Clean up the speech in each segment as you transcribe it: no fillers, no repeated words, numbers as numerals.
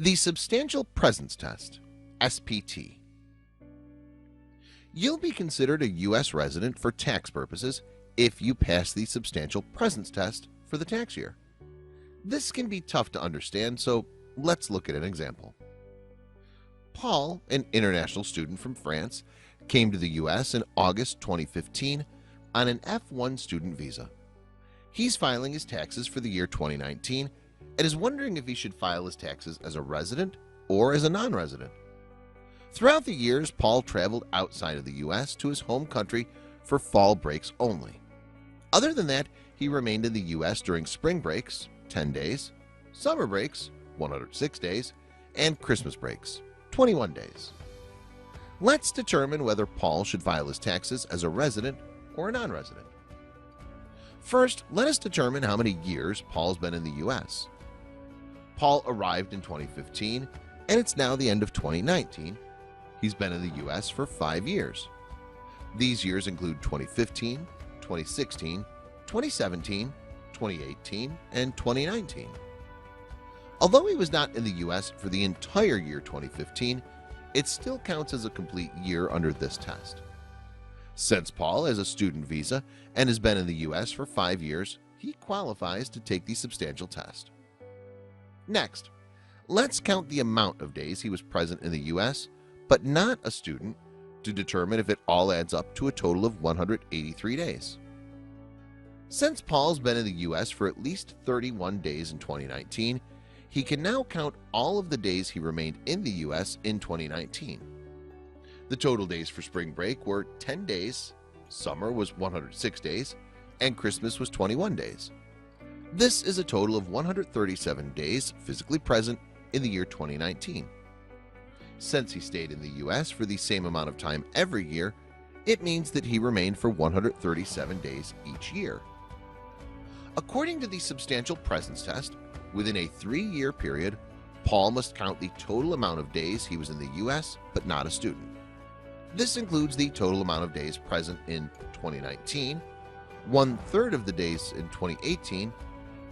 The Substantial Presence Test, SPT. You'll be considered a U.S. resident for tax purposes if you pass the Substantial Presence Test for the tax year. This can be tough to understand, so let's look at an example. Paul, an international student from France, came to the U.S. in August 2015 on an F1 student visa. He's filing his taxes for the year 2019 and is wondering if he should file his taxes as a resident or as a non-resident. Throughout the years, Paul traveled outside of the U.S. to his home country for fall breaks only. Other than that, he remained in the U.S. during spring breaks, 10 days, summer breaks, 106 days, and Christmas breaks, 21 days. Let's determine whether Paul should file his taxes as a resident or a non-resident. First, let us determine how many years Paul's been in the U.S. Paul arrived in 2015, and it's now the end of 2019. He's been in the U.S. for 5 years. These years include 2015, 2016, 2017, 2018, and 2019. Although he was not in the U.S. for the entire year 2015, it still counts as a complete year under this test. Since Paul has a student visa and has been in the U.S. for 5 years, he qualifies to take the substantial test. Next, let's count the amount of days he was present in the U.S. but not a student to determine if it all adds up to a total of 183 days. Since Paul's been in the U.S. for at least 31 days in 2019, he can now count all of the days he remained in the U.S. in 2019. The total days for spring break were 10 days, summer was 106 days, and Christmas was 21 days. This is a total of 137 days physically present in the year 2019. Since he stayed in the U.S. for the same amount of time every year, it means that he remained for 137 days each year. According to the Substantial Presence Test, within a 3-year period, Paul must count the total amount of days he was in the U.S. but not a student. This includes the total amount of days present in 2019, 1/3 of the days in 2018,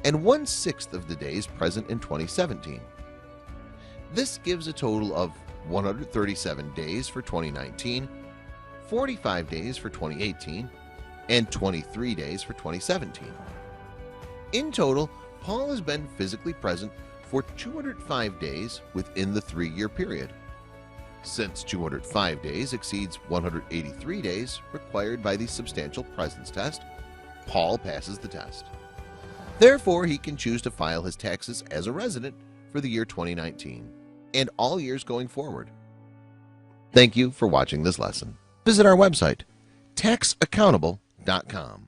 and 1/6 of the days present in 2017. This gives a total of 137 days for 2019, 45 days for 2018, and 23 days for 2017. In total, Paul has been physically present for 205 days within the 3-year period. Since 205 days exceeds 183 days required by the Substantial Presence Test, Paul passes the test. Therefore, he can choose to file his taxes as a resident for the year 2019 and all years going forward. Thank you for watching this lesson. Visit our website, taxaccountable.com.